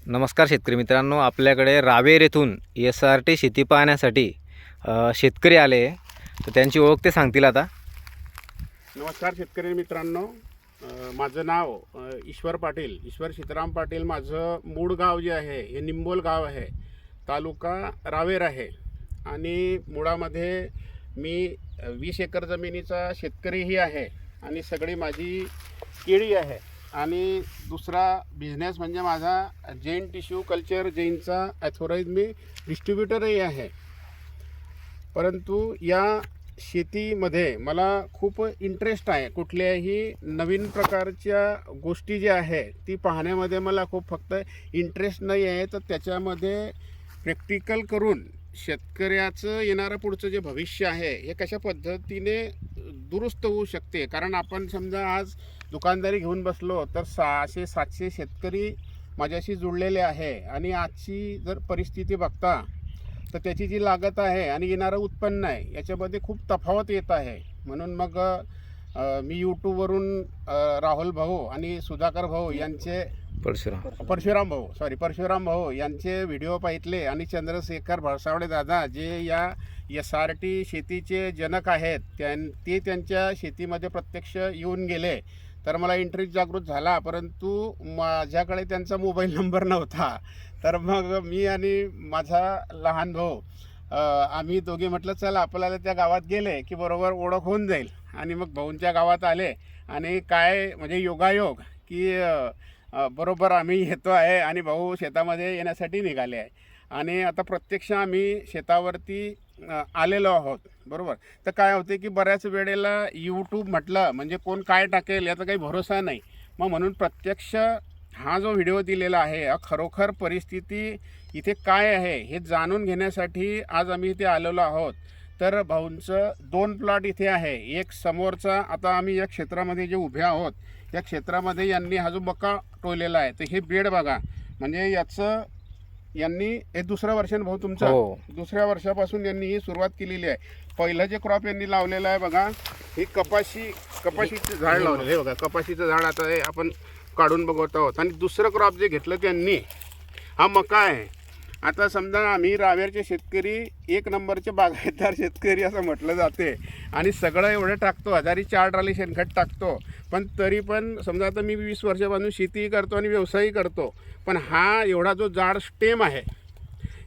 नमस्कार शेतकरी मित्रांनो, आपल्याकडे रावेर येथून SRT शेती पाहण्यासाठी शेतकरी आले, तर त्यांची ओळख ते सांगतील आता. नमस्कार शेतकरी मित्रांनो, माझं नाव ईश्वर सीताराम पाटील. माझं मूळ गाव जे आहे हे निंबोल गाव आहे, तालुका रावेर आहे. आणि मुळामध्ये मी 20 एकर जमिनीचा शेतकरीही आहे आणि सगळी माझी केळी आहे. आणि दुसरा बिझनेस म्हणजे माझा जैन टिश्यू कल्चर, जैनचा ॲथोराईज मी डिस्ट्रीब्युटरही आहे. परंतु या शेतीमध्ये मला खूप इंटरेस्ट आहे. कुठल्याही नवीन प्रकारच्या गोष्टी ज्या आहे ती पाहण्यामध्ये मला खूप फक्त इंटरेस्ट नाही आहे. तर त्याच्यामध्ये प्रॅक्टिकल करून शेतकऱ्याचं येणारं पुढचं जे भविष्य आहे हे कशा पद्धतीने दुरुस्त होऊ शकते. कारण आपण समजा आज दुकानदारी घेऊन बसलो तर 600-700 शेतकरी माझ्याशी जुळलेले आहे. आणि आजची जर परिस्थिती बघता तर त्याची जी लागत आहे आणि येणारं उत्पन्न आहे याच्यामध्ये खूप तफावत येत आहे. म्हणून मग मी यूट्यूबवरून राहुल भाऊ आणि सुधाकर भाऊ यांचे परशुराम भाऊ यांचे व्हिडिओ पाहितले. आणि चंद्रशेखर भरसावडे दादा जे या SRT शेतीचे जनक आहेत ते त्यांच्या शेतीमध्ये प्रत्यक्ष येऊन गेले. तर मला इंटरेस्ट जागृत झाला, परंतु माझ्याकडे त्यांचा मोबाईल नंबर नव्हता. तर मग मी आणि माझा लहान भाऊ आम्ही दोघे म्हटलं चला आपल्याला त्या गावात गेले की बरोबर ओळख होऊन जाईल. आणि मग भाऊंच्या गावात आले आणि काय म्हणजे योगायोग की बरोबर आम्ही येतो आहे आणि भाऊ शेतामध्ये येण्यासाठी निघाले आहे. आणि आता प्रत्यक्ष आम्ही शेतावरती आलेलो आहोत. बरोबर. तर काय होते की बऱ्याच वेळेला यूट्यूब म्हटलं म्हणजे कोण काय टाकेल याचा काही भरोसा नाही. मग म्हणून प्रत्यक्ष हा जो व्हिडिओ दिलेला आहे खरोखर परिस्थिती इथे काय आहे हे जाणून घेण्यासाठी आज आम्ही इथे आलेलो आहोत. तर भाऊंचं 2 प्लॉट इथे आहे. एक समोरचा, आता आम्ही या क्षेत्रामध्ये जे उभे आहोत या क्षेत्रामध्ये यांनी हा जो मका टोलेला आहे तर हे बेड बघा. म्हणजे याचं यांनी हे दुसरं वर्षानं भाऊ तुमचं दुसऱ्या वर्षापासून यांनी ही सुरुवात केलेली आहे. पहिलं जे क्रॉप यांनी लावलेलं आहे बघा, ही कपाशीचं झाड लावलेलं आहे बघा. कपाशीचं झाड आता हे आपण काढून बघत आहोत. आणि दुसरं क्रॉप जे घेतलं त्यांनी हा मका आहे. आता समजा आम्ही रावेरचे शेतकरी 1 नंबरचे बागायतदार शेतकरी असं म्हटलं जाते. आणि सगळं एवढं टाकतो, 4 ट्रॉली शेणखत टाकतो. पण तरी पण समजा आता मी 20 वर्षापासून शेतीही करतो आणि व्यवसायही करतो. पण हा एवढा जो जाड स्टेम आहे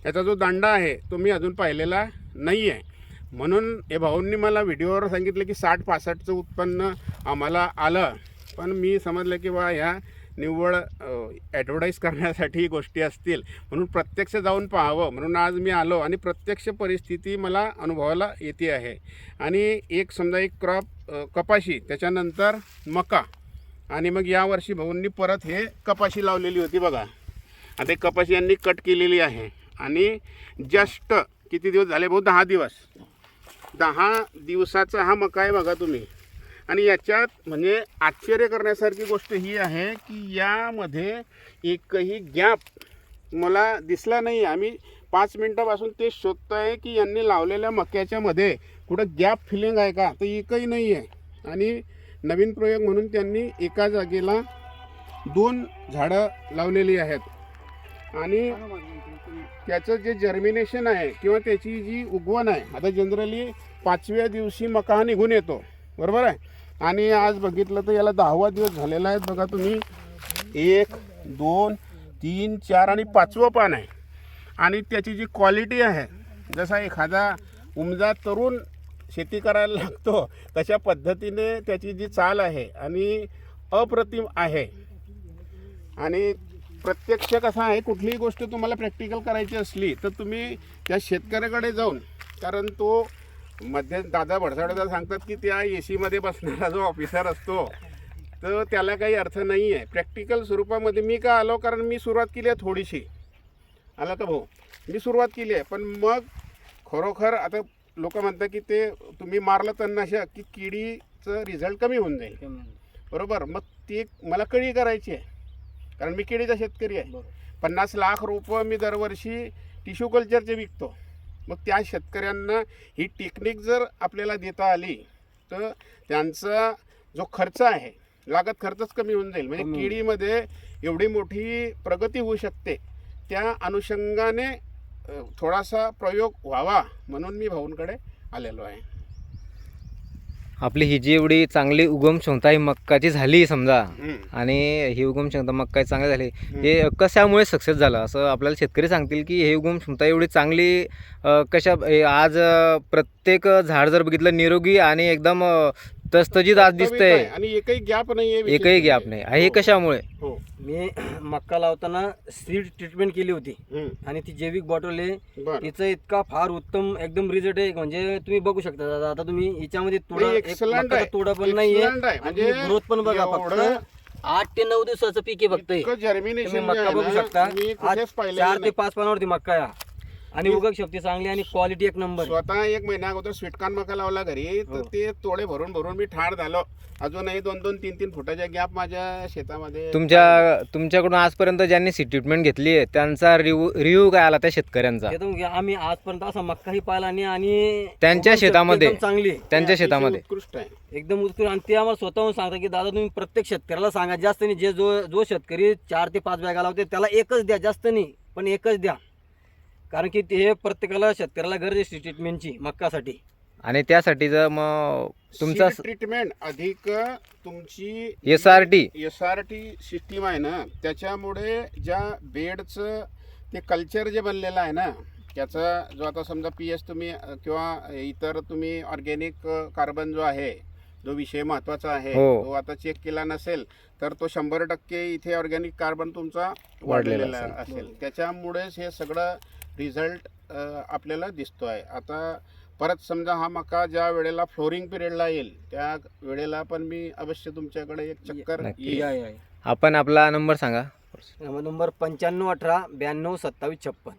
याचा जो दांडा आहे तो मी अजून पाहिलेला नाही आहे. म्हणून हे भाऊंनी मला व्हिडिओवर सांगितलं की 60-65चं उत्पन्न आम्हाला आलं. पण मी समजलं की बा ह्या निव्वळ ॲडव्हर्टाईज करण्यासाठी गोष्टी असतील, म्हणून प्रत्यक्ष जाऊन पाहावं म्हणून आज मी आलो. आणि प्रत्यक्ष परिस्थिती मला अनुभवायला येते आहे. आणि एक समजा एक क्रॉप कपाशी, त्याच्यानंतर मका, आणि मग यावर्षी भाऊंनी परत हे कपाशी लावलेली होती बघा. आता कपाशी यांनी कट केलेली आहे. आणि जस्ट किती दिवस झाले भाऊ? 10 दिवसाचा हा मका आहे बघा तुम्ही. आणि याच्यात म्हणजे आश्चर्य करण्यासारखी गोष्ट ही आहे की यामध्ये एकही गॅप मला दिसला नाही. आम्ही 5 मिनटापासून ते शोधतो आहे की यांनी लावलेल्या मक्याच्या मध्ये कुठं गॅप फिलिंग आहे का, तर एकही नाही आहे. आणि नवीन प्रयोग म्हणून त्यांनी एका जागेला 2 झाडं लावलेली आहेत. आणि त्याचं जे जर्मिनेशन आहे किंवा त्याची जी उगवण आहे, आता जनरली 5व्या दिवशी मका हा निघून येतो, बरोबर आहे. आणि आज बघितलं तर याला 10वा दिवस झालेला आहे बघा तुम्ही. 1, 2, 3, 4 आणि 5वं पान आहे. आणि त्याची जी क्वालिटी आहे, जसा एखादा उमदा तरुण शेती करायला लागतो तशा पद्धतीने त्याची जी चाल आहे आणि अप्रतिम आहे. आणि प्रत्यक्ष कसं आहे, कुठलीही गोष्ट तुम्हाला प्रॅक्टिकल करायची असली तर तुम्ही त्या शेतकऱ्याकडे जाऊन, कारण तो मध्ये दादा भडसावडेदा सांगतात की त्या AC मध्ये बसणारा जो ऑफिसर असतो तर त्याला काही अर्थ नाही आहे. प्रॅक्टिकल स्वरूपामध्ये मी का आलो, कारण मी सुरुवात केली आहे थोडीशी. आला का भाऊ? मी सुरुवात केली आहे. पण मग खरोखर आता लोक म्हणतात की ते तुम्ही मारलं तणनाशक की किडीचं रिझल्ट कमी होऊन जाईल, बरोबर. मग ती मला कळी करायची आहे, कारण मी केळीचा शेतकरी आहे. 50 लाख रुपये मी दरवर्षी टिश्यू कल्चरचे विकतो. मग त्या शेतकऱ्यांना ही टेक्निक जर आपल्याला देता आली तर त्यांचा जो खर्च आहे, लागत खर्चच कमी होऊन जाईल. म्हणजे केळीमध्ये एवढी मोठी प्रगती होऊ शकते. त्या अनुषंगाने थोडासा प्रयोग व्हावा म्हणून मी भाऊंकडे आलेलो आहे. आपली ही जी एवढी चांगली उगम क्षमता ही मक्काची झाली समजा, हम्म. आणि ही उगम क्षमता मक्का चांगली झाली, हे कशामुळे सक्सेस झालं असं आपल्याला शेतकरी सांगतील की हे उगम क्षमता एवढी चांगली आज प्रत्येक झाड जर बघितलं निरोगी आणि एकदम तस्तजीत आज दिसतंय, आणि एकही गॅप नाहीये, एकही गॅप नाही. हे कशामुळे? हो. मी मक्का लावताना सीड ट्रीटमेंट केली होती हम्म. आणि ती जैविक बॉटल आहे, बरं. तिचा इतका फार उत्तम एकदम रिझल्ट आहे. म्हणजे तुम्ही बघू शकता दादा, आता तुम्ही याच्यामध्ये तोडा नाही, एक excellent मक्काचा आहे. तोडा पण नाहीये, Excellent आहे. म्हणजे ग्रोथ पण बघा, फक्त एवढं 8 ते 9 दिवसाचं पीक आहे फक्त हे. इतकं germination तुम्ही जे मक्का आहे बघू ना, शकता, मी आज कुठेच पाहिलेलं 4 ते नाही. 5 पानावरती मक्का आहे हा. आणि उगक शक्ती चांगली आणि क्वालिटी एक नंबर. स्वतः 1 महिन्या अगोदर स्वीटकॉर्न मका लावला घरी, तर हो. ते तोडे भरून भरून मी ठार झालो. अजूनही 2-2, 3-3 फुटाच्या गॅप माझ्या शेतामध्ये. तुमच्याकडून आजपर्यंत ज्यांनी सी ट्रीटमेंट घेतली आहे त्यांचा रिव्ह्यू काय आला त्या शेतकऱ्यांचा? हे तर आम्ही आजपर्यंत असा मक्काही पाहिला नाही आणि त्यांच्या उगम शक्ती शेतामध्ये? एकदम चांगली आहे. त्यांच्या अतिशय शेतामध्ये उत्कृष्ट आहे. एकदम उत्कृष्ट. आणि ते आम्हाला स्वतःहून सांगता की दादा तुम्ही प्रत्येक शेतकऱ्याला सांगा, जास्त नाही, जे जो शेतकरी 4 ते 5 बॅगा लावते त्याला एकच द्या, जास्त नाही पण एकच द्या, कारण की ते प्रत्येकाला शेतकऱ्याला गरज आहे ट्रीटमेंटची मक्कासाठी. आणि त्यासाठी जर मग तुमचा ट्रीटमेंट अधिक तुमची SRT SRT सिस्टीम आहे ना, त्याच्यामुळे ज्या बेडचं ते कल्चर जे बनलेलं आहे ना, त्याचा जो आता समजा PS तुम्ही किंवा इतर तुम्ही ऑर्गॅनिक कार्बन जो आहे, जो विषय महत्त्वाचा आहे, हो. तो आता चेक केला नसेल तर तो 100% इथे ऑर्गॅनिक कार्बन तुमचा वाढलेला वाढलेला असेल. त्याच्यामुळेच हे सगळं रिझल्ट आपल्याला दिसतो आहे. आता परत समजा हा मका ज्या वेळेला फ्लोरिंग पिरियडला येईल त्या वेळेला पण मी अवश्य तुमच्याकडे एक चक्कर नक्की. येईल. आहे. आपण आपला नंबर सांगा. नंबर 9518 92 27 56.